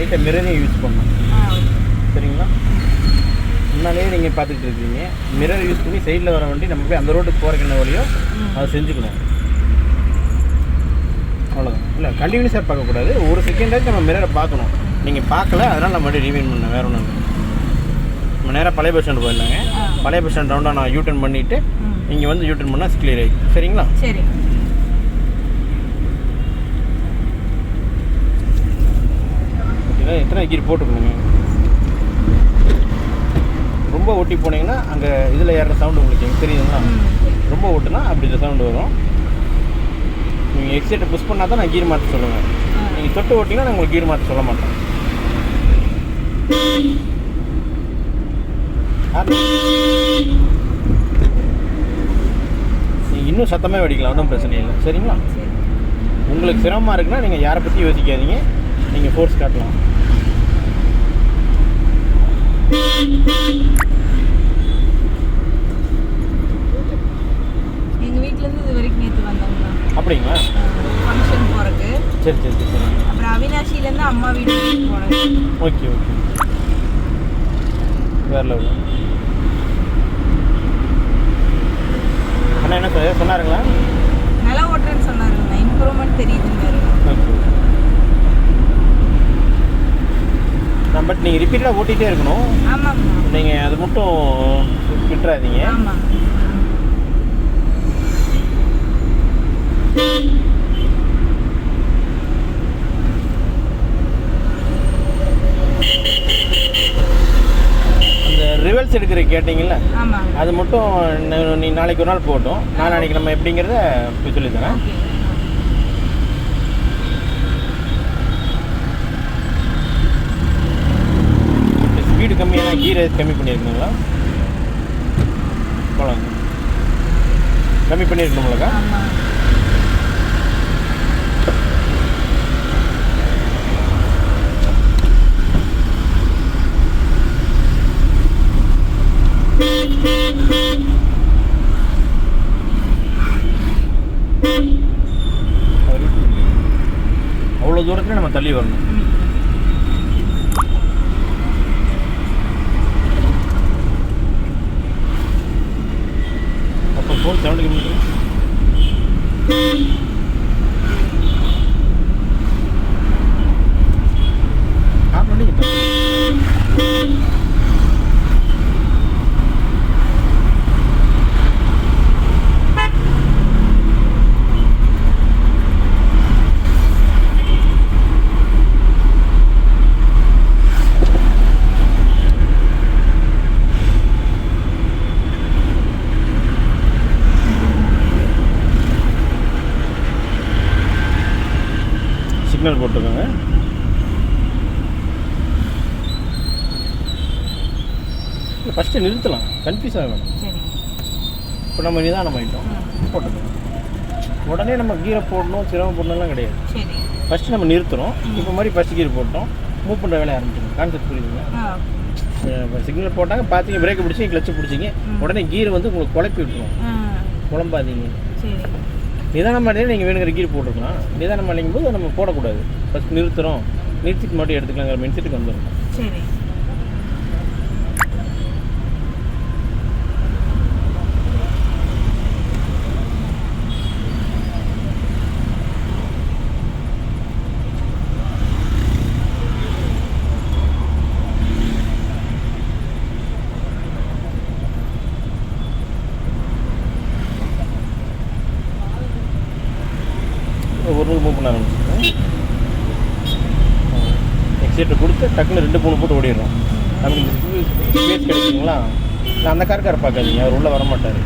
லைட்டாக மிரரையும் யூஸ் பண்ணணும். சரிங்களா? முன்னாலேயே நீங்கள் பார்த்துக்கிட்டு இருக்கீங்க. மிரர் யூஸ் பண்ணி சைடில் வர வண்டி நம்ம போய் அந்த ரோட்டுக்கு போகிறக்கு என்ன வழியோ அதை செஞ்சுக்கணும். அவ்வளோதான். இல்லை கண்டினியூஸாக பார்க்கக்கூடாது. ஒரு செகண்டாச்சும் நம்ம மிரரை பார்க்கணும். நீங்கள் பார்க்கல, அதனால் நம்ம மறுபடியும் ரீவைண்ட் பண்ணேன். வேறு ஒன்றும் இல்லை. நம்ம நேராக பழைய பஸ் ஸ்டாண்டு போயிடலாங்க. பழைய பஸ் ஸ்டாண்ட் ரவுண்டாக நான் யூட்டர்ன் பண்ணிவிட்டு இங்கே வந்து யூட்டர்ன் பண்ணால் கிளியர் ஆகிடும். சரிங்களா? சரி. ஓகேங்களா? எத்தனை கீர் போட்டுக்கணுங்க. ரொம்ப ஓட்டி போனீங்கன்னா அங்கே இதில் ஏறுற சவுண்டு உங்களுக்கு தெரியுதுங்களா? ரொம்ப ஓட்டுனா அப்படி இந்த சவுண்டு வரும். நீங்கள் எக்ஸைட்டை புஷ் பண்ணால் தான் நான் கீர் மாற்ற சொல்லுவேன். நீங்கள் தொட்டு ஓட்டிங்கன்னா நான் உங்களுக்கு கீர் மாற்ற சொல்ல மாட்டேன். நீங்கள் இன்னும் சத்தமாக வெடிக்கலாம், ஒன்றும் பிரச்சனை இல்லை. சரிங்களா? உங்களுக்கு சிரமமாக இருக்குன்னா நீங்கள் யாரை பற்றி யோசிக்காதீங்க, நீங்கள் ஃபோர்ஸ் காட்டலாம். எங்கள் வீட்டிலேருந்து இது வரைக்கும் நேற்று வந்தாங்களா? அப்படிங்களா? ஃபங்க்ஷன் போகிறக்கு. சரி சரி சரி சரி. அப்புறம் அவினாஷிலேருந்து அம்மா வீட்டுக்கு போனேன். Okay okay. வேறு லெவல். அண்ணா என்ன சொன்னாருங்களா? நல்லா ஓட்டுறேன்னு சொன்னாருங்கண்ணா. இம்ப்ரூவ்மெண்ட் தெரியுதுன்னாரு. ஓகே. பட் நீங்கள் ரிப்பீட்டாக ஓட்டிகிட்டே இருக்கணும். ஆமாங்கண்ணா. நீங்கள் அது மட்டும் விட்டுறாதீங்க. ஆமாம். அந்த ரிவல்ஸ் எடுக்கிற கேட்டிங்கல்ல, ஆமாம், அது மட்டும் நீ நாளைக்கு ஒரு நாள் போட்டோம். நாளைக்கு நம்ம எப்படிங்கிறத போய் சொல்லித்தரேன். ஸ்பீடு கம்மியான கீரை கம்மி பண்ணியிருக்கீங்களா? போகலாங்க. கம்மி பண்ணியிருக்கணும்லக்கா? அவ்வளோ தூரத்தில் நம்ம தள்ளி வரணும். அப்போ 470 km. சிக்னல் போட்டுருக்காங்க. ஃபஸ்ட்டு நிறுத்தலாம், கன்ஃபியூஸ் ஆக வேணும். இப்போ நம்ம நிதானம் ஆகிட்டோம், போட்டுக்கலாம். உடனே நம்ம கீரை போடணும், சிரமம் போடணும்லாம் கிடையாது. ஃபஸ்ட்டு நம்ம நிறுத்துகிறோம். இப்போ மாதிரி ஃபஸ்ட்டு கீரை போட்டோம், மூவ் பண்ணுற வேலையை ஆரம்பிச்சிடும். கான்செப்ட் புரியுதுங்களா? சிக்னல் போட்டாங்க, பார்த்தீங்க, பிரேக்கை பிடிச்சிங்க, கிளச்சு பிடிச்சிங்க, உடனே கீரை வந்து உங்களுக்கு குழப்பி விட்டுரும். குழம்பாதீங்க. நிதானமாக இருந்தால் நீங்கள் வேணுங்கிற கீர் போட்டுருக்கலாம். நிதானமாக இல்லைங்கும் போது நம்ம போடக்கூடாது. ஃபஸ்ட் நிறுத்துகிறோம், நிறுத்திட்டு மட்டும் எடுத்துக்கலாங்கிற மென்செட்டுக்கு வந்துடும். சரி. ஒரு மூவ் பண்ண ஆரம்பிச்சிருக்கேன். எக்ஸைட்டை கொடுத்து டக்குன்னு 2-3 போட்டு ஓடிடுறோம். நமக்கு ஸ்பேஸ் கிடைக்குங்களா? நான் அந்த கார் பார்க்காதீங்க, அவர் உள்ளே வரமாட்டார்.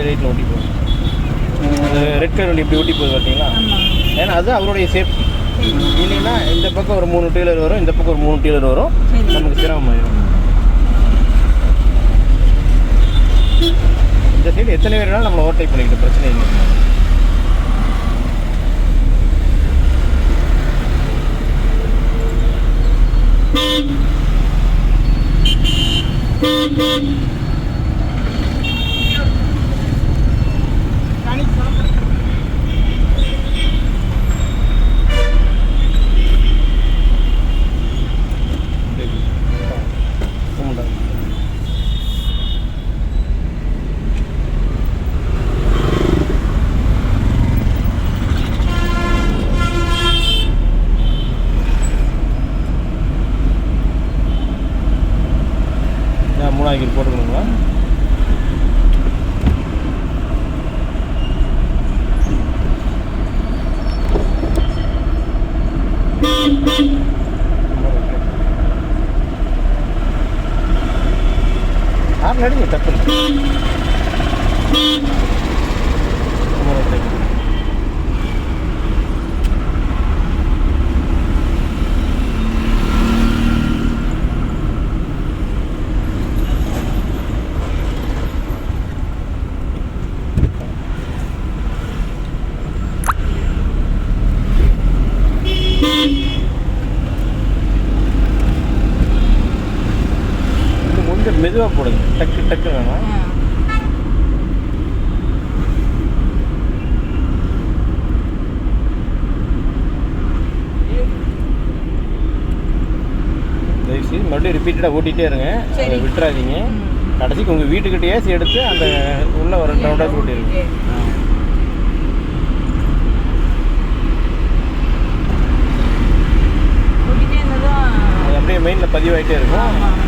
ரைட்டில் ஓட்டி போகும். ரெட் கலர் வண்டி இப்படி ஓட்டி போகுது பார்த்தீங்களா? ஏன்னா அது அவருடைய சேஃப்டி. இல்லைன்னா இந்த பக்கம் ஒரு 3 டீலர் வரும், இந்த பக்கம் ஒரு 3 டீலர் வரும், நமக்கு சிரமமாயிடும். இந்த சைடு எத்தனை பேர் வேணாலும் நம்மளை ஓவர்டேக் பண்ணிக்கிட்டு பிரச்சனை இல்லை. ஸ்டிக்கர் போட்டுக்கணுங்களா? ஹார்ன் அடிங்க தப்பு கொஞ்சம் மெதுவாக போடுங்க. டக்கு டக்கு வேணாம். தயவுசெய்து மறுபடியும் ரிப்பீட்டடாக ஓட்டிகிட்டே இருங்க. அதை விட்டுறாதீங்க. கடைசிக்கு உங்கள் வீட்டுக்கிட்ட ஏசி எடுத்து அந்த உள்ள ஒரு 2 ரவுண்டாக ஓட்டிடுங்க. அது அப்படியே மெயினில் பதிவாகிட்டே இருக்கும்.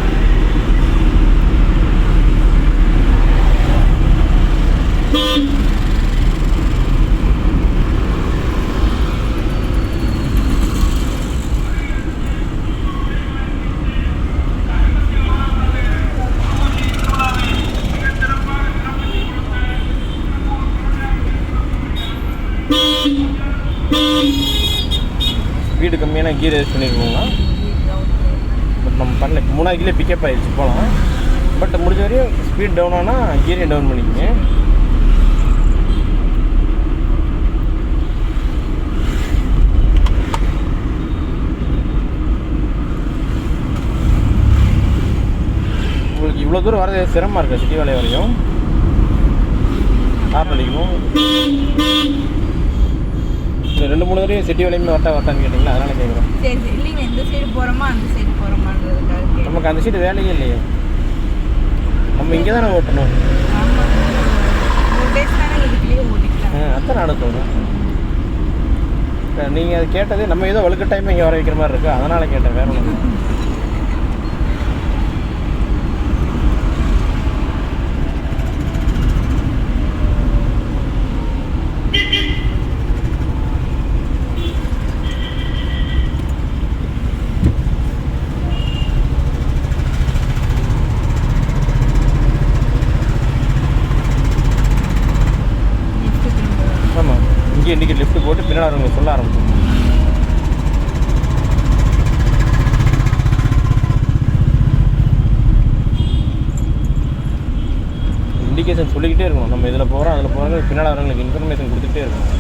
ஸ்பீடு கம்மியான கீர் யூஸ் பண்ணியிருக்கோங்களா? பட் நம்ம பண்ணல. 3 கிலோ பிக்கப் ஆகிடுச்சு போகலாம். பட் முடிஞ்ச வரையும் ஸ்பீட் டவுன் ஆனால் கீரையும் டவுன் பண்ணிக்கங்க. உங்களுக்கு இவ்வளோ தூரம் வரது சிரமமாக இருக்கா? சிட்டி வேலை வரையும் ஹார்ன் அடிக்கணும். இந்த 2-3 தடவையும் சிட்டி வேலையுமே வரட்டான்னு கேட்டிங்களா? அதனால் கேட்குறோம். சரி இல்லைங்க, இந்த சைடு போகிறோமா அந்த சைடு போகிறோமான்றதுக்காக. நமக்கு அந்த சைடு வேலையே இல்லையே. நம்ம இங்கே தானே ஓட்டணும். அதான் நடக்கும். நீங்கள் அது கேட்டது நம்ம ஏதோ வலுக்கட்டாயமாக இங்கே வர வைக்கிற மாதிரி இருக்குது. அதனால் கேட்டேன், வேற ஒன்று. இங்கே இன்றைக்கி லிஃப்ட் போட்டு பின்னால் அவங்க சொல்ல ஆரம்பிச்சோம். இண்டிகேஷன் சொல்லிக்கிட்டே இருக்கணும். நம்ம இதில் போகிறோம் அதில் போகிறோங்க, பின்னால் வரவங்களுக்கு இன்ஃபர்மேஷன் கொடுத்துக்கிட்டே இருக்கணும்.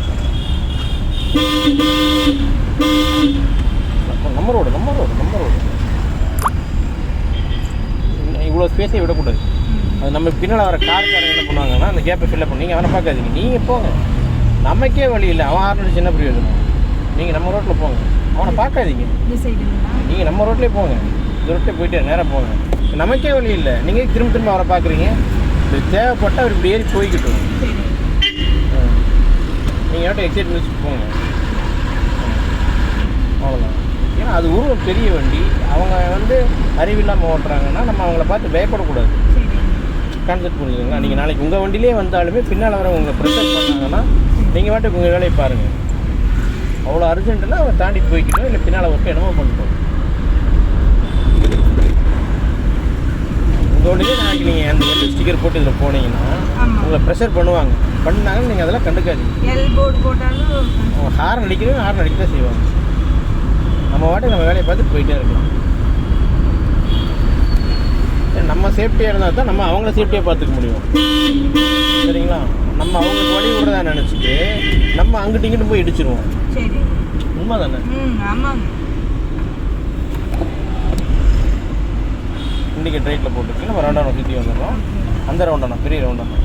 நம்ம ரோடு இவ்வளோ ஸ்பேஸை விடக்கூடாது. அது நம்ம பின்னால் வர கார்காரங்க என்ன பண்ணுவாங்கன்னா அந்த கேப்பை ஃபில்லப் பண்ணி நீங்கள் அவனை பார்க்காதீங்க, நீங்கள் போங்க. நமக்கே வழி இல்லை, அவன் ஆர்டர் சின்ன பிரயோஜனம். நீங்கள் நம்ம ரோட்டில் போங்க, அவனை பார்க்காதீங்க. நீங்கள் நம்ம ரோட்லேயே போங்க, இந்த ரோட்லேயே போயிட்டு நேராக போங்க. நமக்கே வழி இல்லை, நீங்கள் திரும்ப அவரை பார்க்குறீங்க. இது தேவைப்பட்டால் அவர் இப்படி ஏறி போய்கிட்டோம். நீங்கள் மட்டும் எக்ஸைட் மினிட்ஸ் போங்க, அவ்வளோதான். ஏன்னா அது ஒரு பெரிய வண்டி. அவங்க அறிவில்லாமல் ஓட்டுறாங்கன்னா நம்ம அவங்கள பார்த்து பயப்படக்கூடாது. கான்செப்ட் புரிஞ்சுங்களா? நீங்கள் நாளைக்கு உங்கள் வண்டியிலே வந்தாலுமே பின்னால் வர உங்களை ப்ரெஷர் பண்ணாங்கன்னா நீங்கள் வாட்டுக்கு உங்கள் வேலையை பாருங்கள். அவ்வளோ அர்ஜென்ட்டுன்னா அவன் தாண்டி போய்க்கிட்டோம், இல்லை பின்னால் ஒர்க்கு என்னமோ பண்ணிட்டோம். உங்கள் வண்டியிலே நாளைக்கு நீங்கள் அந்த எல் ஸ்டிக்கர் போட்டு இதில் போனீங்கன்னா உங்களை ப்ரெஷர் பண்ணாங்கன்னு நீங்கள் அதெல்லாம் கண்டுக்காதீங்க. அவங்க ஹார்ன் அடிக்க தான் செய்வாங்க. நம்ம வாட்டுக்கு நம்ம வேலையை பார்த்து போயிட்டே இருக்கலாம். நம்ம சேஃப்டியாக இருந்தால் தான் நம்ம அவங்கள சேஃப்டியாக பார்த்துக்க முடியும். சரிங்களா? நம்ம அவங்களுக்கு வழி விடுறதா நினச்சிட்டு நம்ம அங்கிட்டு இங்கிட்டு போய் இடிச்சிருவோம். உண்மை தானே? இண்டிகேட் ரைட்டில் போட்டுருக்கு. நம்ம ரவுண்டான சுற்றி வந்துடுறோம். அந்த ரவுண்டானா பெரிய ரவுண்டானா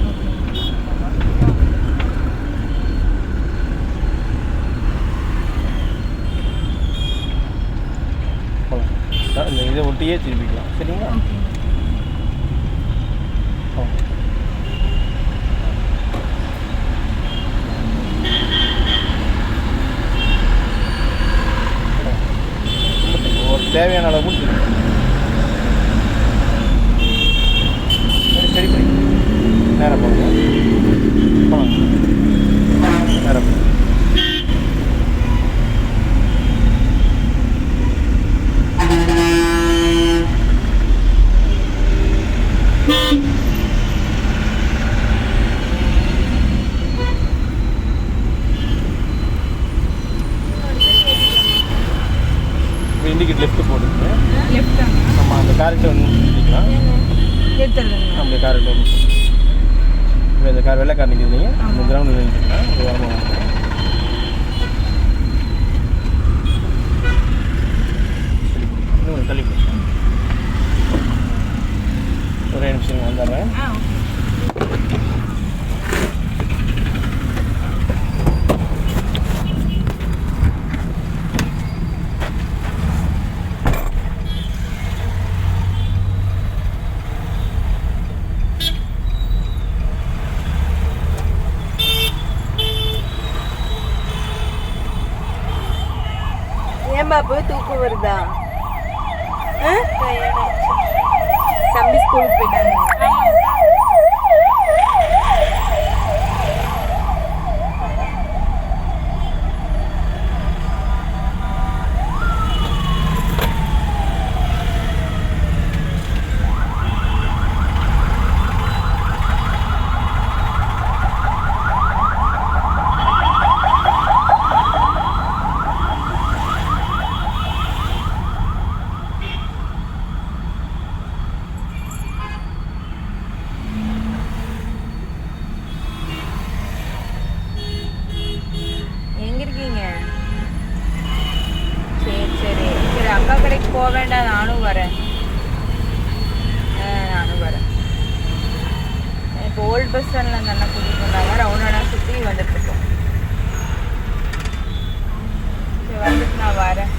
இந்த இதை ஒட்டியே திருப்பிக்கலாம். சரிங்களா? ஒரு தேவையான அளவு அப்படியே இண்டிகேட் லெஃப்ட் போட்டுங்க. லெஃப்ட்டாங்க. நம்ம அந்த கார்கிட்ட வந்து நிறுத்திக்கலாம். எடுத்துருங்க. அப்படியே கார்கிட்ட வந்து இப்போ இந்த கார் வெள்ளை கார் நிற்கிது இல்லைங்க, அந்த கிரவுண்டில் நிறுத்திக்கலாம். ஒரு வாரமாக வாங்க இன்னும் தள்ளி போச்சு. ஒரே நிமிஷம் வந்துடுறேன். ஏன் பாப்பு தூக்கம் வருதா? தம்பி ஸ்கூலுக்கு போயிட்டாங்க. எங்க இருக்கீங்க? சரி சரி சரி, அக்கா கடைக்கு போக வேண்டாம், நானும் வரேன். நானும் வரேன். இப்போ ஓல்டு பஸ் ஸ்டாண்டில் அந்த அண்ணா கூட்டிகிட்டு வந்தாங்க, ரவுண்டானா சுற்றி வந்துட்டு இருக்கோம். சரி வந்துட்டு நான் வரேன்.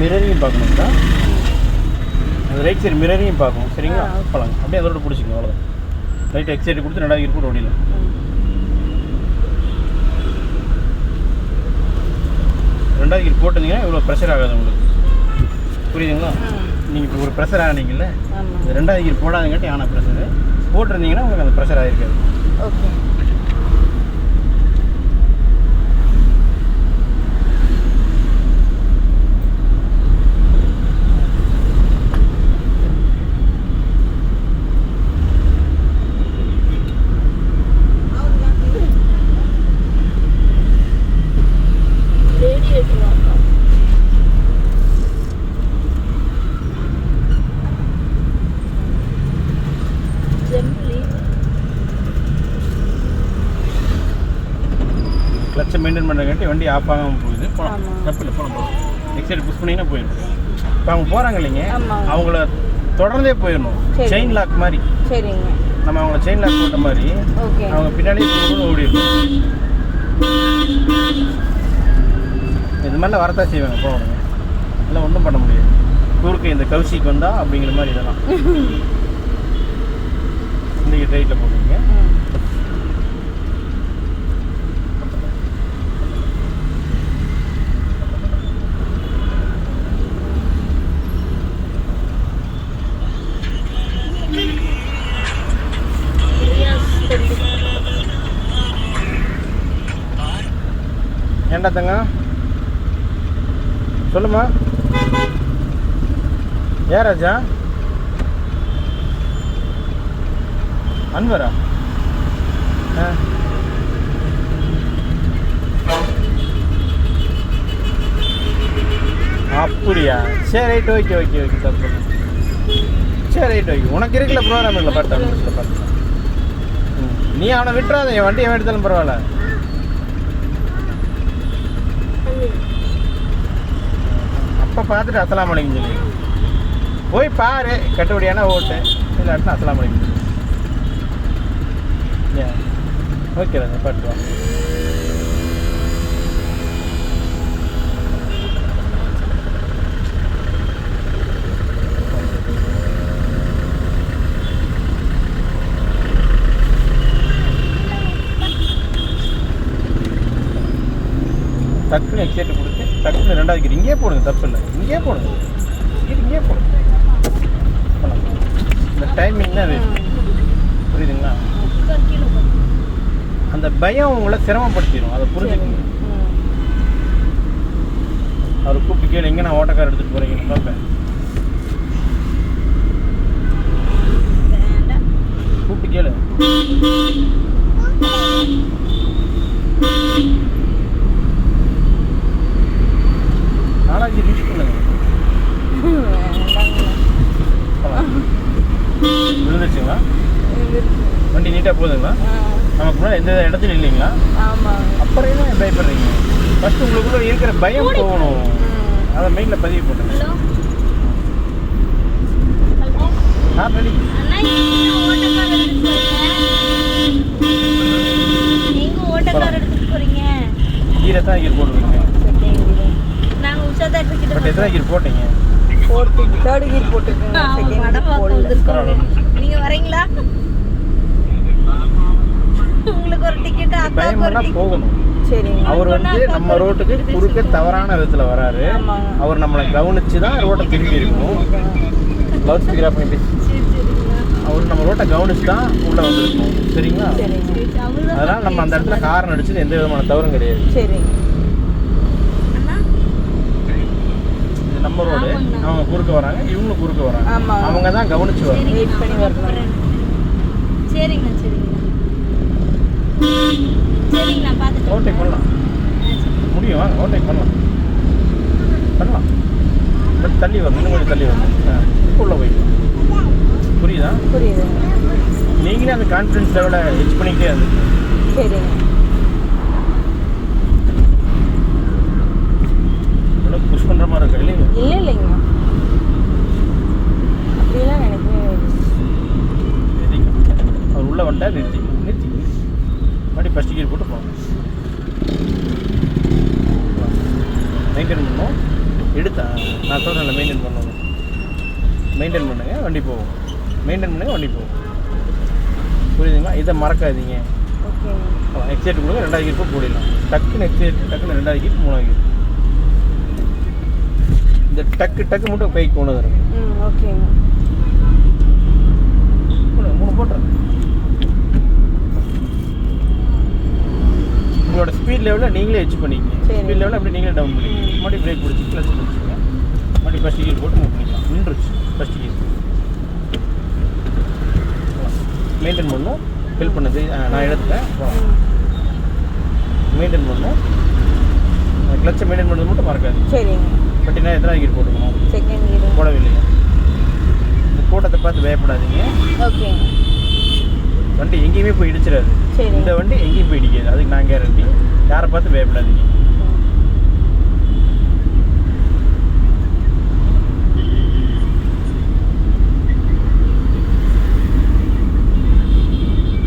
மிரரையும் பார்க்கணுங்களா? அந்த ரைட் சைடு மிரரையும் பார்க்கணும். சரிங்களா? போகலாங்க. அப்படியே அதோட பிடிச்சிக்கணும். அவ்வளோதான். ரைட் எக்ஸைடு கொடுத்து 2000 கூட ஓடிடலாம். ரெண்டாவது போட்டிருந்தீங்கன்னா இவ்வளோ ப்ரெஷர் ஆகாது உங்களுக்கு. புரியுதுங்களா? நீங்கள் இப்போ ஒரு ப்ரெஷர் ஆனீங்கல்ல, இந்த 2000 போடாதங்காட்டி ஆன ப்ரெஷரு போட்டிருந்தீங்கன்னா உங்களுக்கு அந்த ப்ரெஷர் ஆகிருக்காது. ஓகே. கிளச்சை மெயின்டைன் பண்ணுறங்காட்டி வண்டி ஆஃப் ஆகாமல் போகுது. போகலாம், தப்பில்லை, போகலாம். நெக்ஸ்ட் சைடு புஷ் பண்ணிங்கன்னா போயிடும். இப்போ அவங்க போகிறாங்க இல்லைங்க, அவங்கள தொடர்ந்தே போயிடணும். செயின் லாக் மாதிரி. சரிங்க. நம்ம அவங்கள செயின் லாக் போட்ட மாதிரி அவங்க பின்னாடியே ஓடிடணும். இது மாதிரிலாம் வரத்தான் செய்வாங்க. போகணுங்க, எல்லாம் ஒன்றும் பண்ண முடியாது. குறுக்கு இந்த கவுசிக்கு வந்தால் அப்படிங்கிற மாதிரி இதெல்லாம் இன்றைக்கி ரைட்டில் போடுவீங்க. ஏண்டா தங்க சொல்லுமா? ஏன் ராஜா? அன்வரா? அப்படியா? சரி ரைட், ஓகே ஓகே ஓகே, தப்பு இல்லை. சரி ரைட் ஓகே, உனக்கு இருக்குல்ல ப்ரோக்ராம் இல்லை பார்த்து. நீ அவனை விட்டுறாத, என் வண்டி எவன் எடுத்தாலும் பரவாயில்ல. அப்போ பார்த்துட்டு அஸ்ஸலாமு அலைக்கும் சொல்லி போய் பாரு, கட்டுப்படியான ஓட்டு இல்லாட்டினா அஸ்ஸலாமு அலைக்கும் சொல்லி. ஓகே ராஜா, பார்த்து வா. டக்குன்னு எக்ஸைட் கொடுத்து டக்குன்னு 2வது கீர் இங்கே போடுங்க, தப்பு இல்லை. இங்கே போடுங்க, இங்கே போடுங்க. இந்த டைமிங் தான் வேணும், புரியுதுங்களா? அந்த பயம் உங்களை சிரமப்படுத்திடும், அதை புரிஞ்சுக்கணும். அவர் கூப்பிட்டு கேளு, எங்கே நான் ஓட்டக்கார் எடுத்துகிட்டு போகிறீங்கன்னு பார்ப்பேன். கூப்பிட்டு கேளு. நாளாச்சு ரீச் பண்ணுங்க. விழுந்துருச்சுங்களா? வண்டி நீட்டாக போகுதுங்களா? நமக்கு முன்னாடி எந்த இடத்துல இல்லைங்களா? அப்புறம் என்ன பயப்படுறீங்க? ஃபஸ்ட்டு உங்களுக்குள்ள இருக்கிற பயம் போகணும், அதை மெயினில் பதிவு பண்ணுங்க. ரெடி. கீரை தான் கீர் போடுவீங்க. பட் எத்தனை கீர் போட்டீங்க? 3rd கீர் போட்டுருக்கீங்க. நீங்க வரீங்களா? உங்களுக்கு ஒரு டிக்கெட். பயமெல்லாம் போகணும். சரிங்க. அவர் வந்து நம்ம ரோட்டுக்கு குறுக்க தவறான விதத்துல வராரு. அவர் நம்மளை கவனிச்சு தான் ரோட்டை திரும்பி இருக்கணும். லவுட் ஸ்பீக்கர் ஆஃப் பண்ணி அவர் நம்ம ரோட்டை கவனிச்சு தான் உள்ளே வந்துருக்கணும். சரிங்களா? அதனால் நம்ம அந்த இடத்துல ஹார்ன் அடிச்சது எந்த விதமான தவறும் கிடையாது. சரிங்க. இது நம்ம ரோடு, அவங்க குறுக்க வராங்க, இவங்களும் குறுக்க வராங்க. அவங்க தான் கவனிச்சு வராங்க. வெயிட் பண்ணி வரணும். சரிங்கண்ணா, சரிங்கண்ணா, சரிங்கண்ணா, பார்த்துட்டு ஓவர்டேக் பண்ணலாம். முடியும், வாங்க ஓவர்டேக் பண்ணலாம். பட் தள்ளி வரணும், இன்னும் கொஞ்சம் தள்ளி வரணும். உள்ளே போயிடும். புரியுதா? புரியுது. நீங்களே அந்த கான்ஃபிடன்ஸ் லெவலை ஹெச் பண்ணிக்கிட்டே இருந்துச்சு. சரிங்க. இவ்வளோ புஷ் பண்ணுற மாதிரி இருக்கா? இல்லைங்க இல்லைங்க, அப்படிலாம் நினைக்கவே அவர் உள்ளே வந்துட்டா நிறுத்தி மறுபடியும் ஃபஸ்ட் கீர் போட்டு போகணும். மெயின்டைன் பண்ணணும். எடுத்தா நான் சொல்கிறேன், மெயின்டைன் பண்ணணும். மெயின்டைன் பண்ணுங்க, வண்டி போகும். மெயின்டைன் பண்ணுங்க, வண்டி போகும். புரியுதுங்களா? இதை மறக்காதீங்க. எக்ஸைட் கொடுங்க, 2வது கீர் போட்டு போடலாம். டக்குன்னு எக்ஸைட், டக்குன்னு 2வது கீர், 3வது கீர். இந்த டக்கு மட்டும் பைக் கொண்டு வந்துடுங்க. ஓகேங்க. 3 போட்டுறேன். உங்களோட ஸ்பீட் லெவலில் நீங்களே ஹெச் பண்ணிக்கங்க. ஸ்பீட் லெவலில் அப்படி நீங்களே டவுன் பண்ணிக்கங்க. மறுபடியும் பிரேக் பிடிச்சி கிளச் பிடிச்சிங்க. மறுபடியும் ஃபஸ்ட் கீர் போட்டு மூவ் பண்ணிக்கலாம். நின்றுச்சு ஃபஸ்ட் கீர். மெயின்டைன் பண்ணணும். ஹெல்ப் பண்ணது நான் எடுத்துட்டேன். மெயின்டைன் பண்ணணும். கிளச்சை மெயின்டைன் பண்ணுறது மட்டும் மறக்காது. சரிங்க. பட் என்ன எத்தனாவது கீர் போட்டுக்கணும்? 2nd கீர் போடவில்லையா? இந்த கூட்டத்தை பார்த்து பயப்படாதீங்க. ஓகேங்க. வண்டி எங்கேயுமே போய் இடிச்சிடாது. இந்த வண்டி எங்கேயும் போய் இடிக்காது, அதுக்கு நான் கேரண்டி. யாரை பார்த்து பயப்படாதீங்க.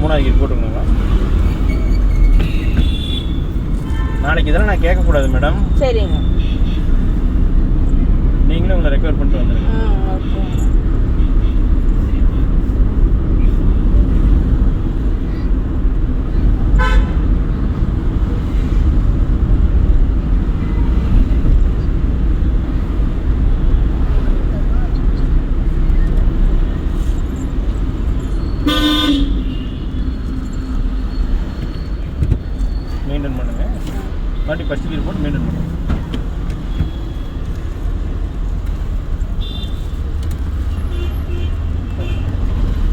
மூணாவது கீர் போட்டுக்கோங்க. நாளைக்கு இதெல்லாம் நான் கேட்கக்கூடாது மேடம். சரிங்க. நீங்களும் உங்களை ரெக்கவர் பண்ணிட்டு வந்துடுங்க. ஓகே. மெயின்டைன் பண்ணுங்க. மறுபடியும் ஃபஸ்ட் கீர் போட்டு மெயின்டைன் பண்ணுங்க.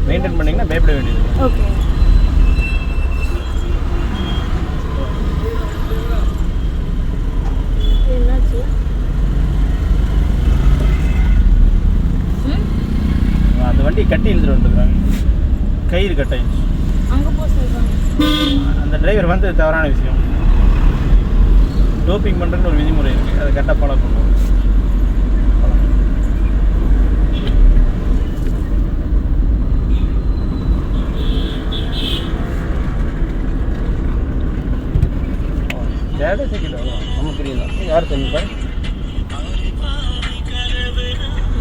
மெயின்டைன் பண்ணிங்கன்னா பயப்பட வேண்டியது. ஓகே. என்னாச்சு? வண்டி இழுத்துட்டு வந்துருக்காங்க, கயிறு கட்டாயிடுச்சு. அங்கே போக சொல்கிறாங்க. அந்த டிரைவர் வந்து தவறான விஷயம். டோப்பிங் பண்ணுறதுன்னு ஒரு விதிமுறை இருக்குது, அதை கரெக்டாக ஃபாலோ பண்ணுவோம். டேடே செகண்ட் நமக்கு தெரியும் தான். யார் தெரியுப்பா?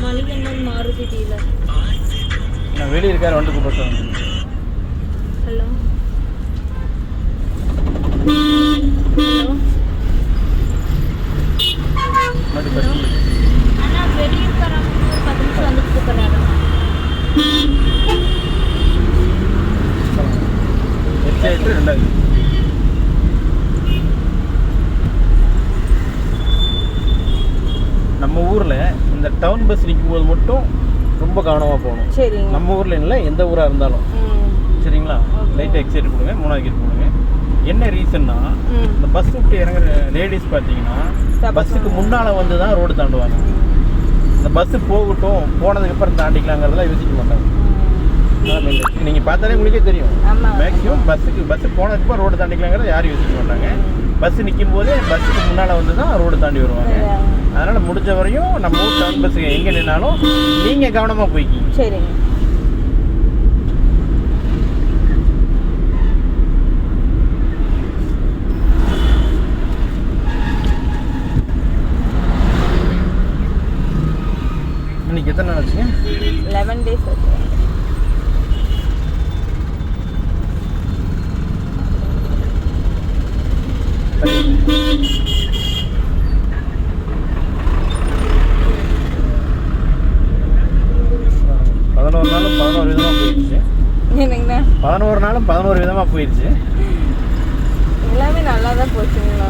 மணிகண்டன் மாருதியில். நான் வெளியே இருக்கார், வந்து கூப்பிட்டு வந்து. ஹலோ ஹலோ மறுபடியும் பஸ் அண்ணா வெளியே இருக்காராம், 10 நிமிஷம் வந்துட்டு இருக்கிறாராம். எக்ஸைட்டு 2வது. நம்ம ஊரில் இந்த டவுன் பஸ் நிற்கும் போது மட்டும் ரொம்ப கவனமாக போகணும். சரிங்க. நம்ம ஊரில் இல்லை, எந்த ஊராக இருந்தாலும் சரிங்களா. லைட்டாக எக்ஸைட் கொடுங்க, 3வது கீர் போடுங்க. என்ன ரீசன்னா, இந்த பஸ் விட்டு இறங்குற லேடிஸ் பார்த்தீங்கன்னா பஸ்ஸுக்கு முன்னால் வந்து தான் ரோடு தாண்டுவாங்க. இந்த பஸ்ஸு போகட்டும், போனதுக்கப்புறம் தாண்டிக்கலாங்கிறதெல்லாம் யோசிக்க மாட்டாங்க. நீங்கள் பார்த்தாலே உங்களுக்கே தெரியும், மேக்ஸிமம் பஸ்ஸு போனதுக்கப்புறம் ரோடு தாண்டிக்கலாங்கிறத யாரும் யோசிக்க மாட்டாங்க. பஸ்ஸு நிற்கும் போதே பஸ்ஸுக்கு முன்னால் வந்து தான் ரோடு தாண்டி வருவாங்க. அதனால் முடிஞ்ச வரையும் நம்ம ஊர் டவுன் பஸ்ஸு எங்கே நின்னாலும் நீங்கள் கவனமாக போய்க்கிங்க. சரிங்க. இன்னைக்கு எத்தனை நாள் ஆச்சுங்க? 11 days ஆச்சு. நாளும் 11 விதமாக போயிடுச்சு. என்னங்கண்ணா? 11 நாளும் 11 விதமாக போயிடுச்சு. எல்லாமே நல்லா தான் போச்சுங்கண்ணா.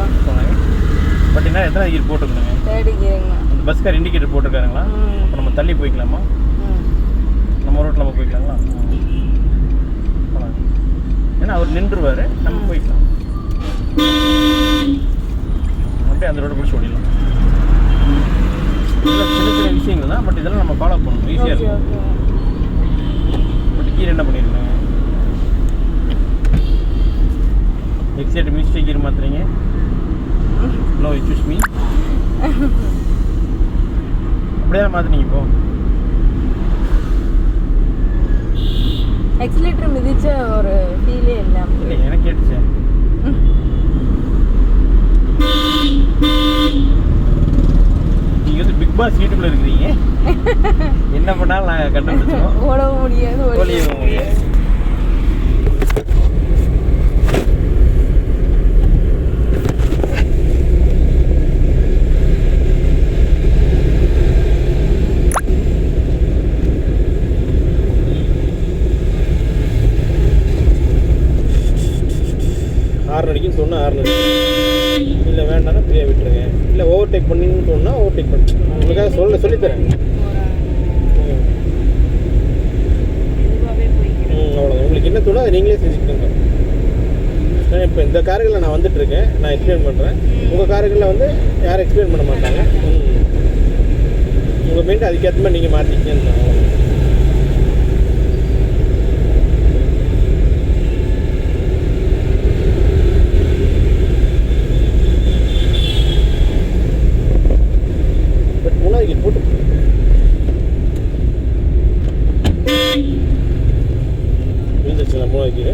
பட் என்ன எத்தனை கீர் போட்டுக்கணுங்க? 3rd gearங்கண்ணா. அந்த பஸ்கார் இண்டிகேட்டர் போட்டிருக்காருங்களா? இப்போ நம்ம தள்ளி போய்க்கலாமா? நம்ம ரோட்டில் நம்ம போய்க்கலாங்களா? ஏன்னா அவர் நின்றுவார், நம்ம போய்க்கலாம். அப்படியே அந்த ரோடு பிடிச்சி ஓடிடலாம். இதெல்லாம் சின்ன சின்ன விஷயங்கள் தான், பட் இதெல்லாம் நம்ம ஃபாலோ பண்ணணும், ஈஸியாக இருக்கும். பட் கீர் என்ன பண்ணியிருக்காங்க? எக்ஸைட் மிஸ்டேக் கீர் மாற்றுறீங்க. நோ இஷ்யூஸ் மீ. அப்படியே மாற்றினீங்க இப்போ. எக்ஸிலேட்டர் மிதிச்ச ஒரு ஃபீலே இல்லை. எனக்கு கேட்டுச்சு. நீங்கள் வந்து பிக் பாஸ் யூடியூப்ல இருக்கிறீங்க, என்ன பண்ணாலும் நாங்கள் கண்டுபிடிச்சோம். ஓடவும் முடியாது, ஓடியவும் முடியாது. அடிக்குன்னு சொன்னால் 6 அடிக்கும். இல்லை வேண்டாம்னா ஃப்ரீயாக விட்டுருங்க. இல்லை ஓவர்டேக் பண்ணின்னு சொன்னால் ஓவர்டேக் பண்ணி உங்களுக்காக சொல்லித்தரேன். அவ்வளோதான். உங்களுக்கு என்ன தோணும் அதை நீங்களே செஞ்சுக்கோங்க. இப்போ இந்த கார்களில் நான் வந்துட்டுருக்கேன், நான் எக்ஸ்பிளைன் பண்ணுறேன். உங்கள் கார்களில் வந்து யாரும் எக்ஸ்பிளைன் பண்ண மாட்டாங்க. உங்கள் மைண்ட் அதுக்கேற்ற மாதிரி நீங்கள் மாற்றிக்கன்னு. போட்டு விழுந்துருச்சுங்களா? 3வது கீரை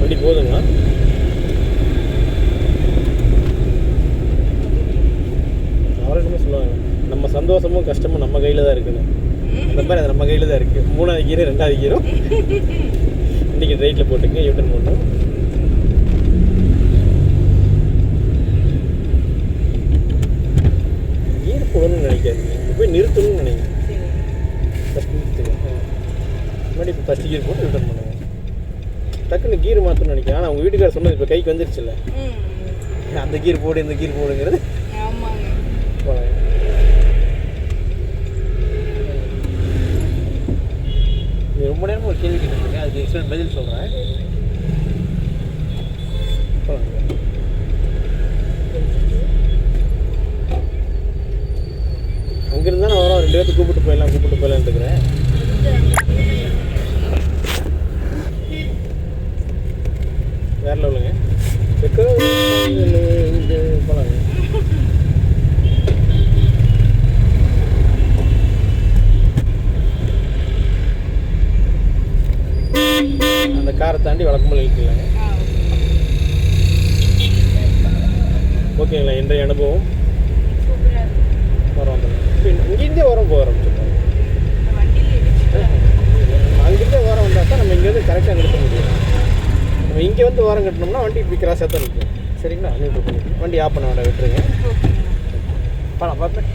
வண்டி போதுங்களா? அவர்கிட்டமே சொல்லுவாங்க, நம்ம சந்தோஷமும் கஷ்டமும் நம்ம கையில் தான் இருக்குன்னு. அந்த மாதிரி அது நம்ம கையில் தான் இருக்குது. 3வது கீரை 2வது கீரும் இன்றைக்கி ரைட்டில் போட்டுங்க, யூட்டன் போட்டோம். கீர் போடணும்னு நினைக்காதீங்க, போய் நிறுத்தணும்னு நினைக்கிறேன். நிறுத்துங்க. முன்னாடி இப்போ 10 கீர் போட்டு ரிட்டர்ன் பண்ணுங்க. டக்குன்னு கீர் மாற்றணும்னு நினைக்கிறேன். ஆனால் அவங்க வீட்டுக்கார சொன்னது இப்போ கைக்கு வந்துருச்சுல்ல, அந்த கீர் போடு இந்த கீர் போடுங்கிறது. நீ ரொம்ப நேரமாக ஒரு கேள்வி கேட்டுருங்க, அதுக்கு எக்ஸ்பிளைன் பதில் சொல்கிறேன். அங்கிருந்தா நான் வரோம், 2 பேர்த்து கூப்பிட்டு போயிடலான்னு இருக்கிறேன். இங்கே போகலாங்க. அந்த காரை தாண்டி வழக்கமாக இழுக்கலாங்க. ஓகேங்களா? இன்றைய அனுபவம் வரோம். இங்கேருந்தே வரோம் போக ஆரம்பிச்சிருக்கோம். அங்கேருந்தே ஓரம் வந்தால் தான் நம்ம இங்கேருந்து கரெக்டாக நிறுத்த முடியும். நம்ம இங்கே வந்து ஓரம் கட்டினோம்னா வண்டி இப்படி கிராஸாக தான் நிற்கும். சரிங்களா? நியூட்ரல் பண்ணி வண்டி ஆஃப் பண்ண வேண்டாம், விட்டுருங்க. பார்ப்பேன்.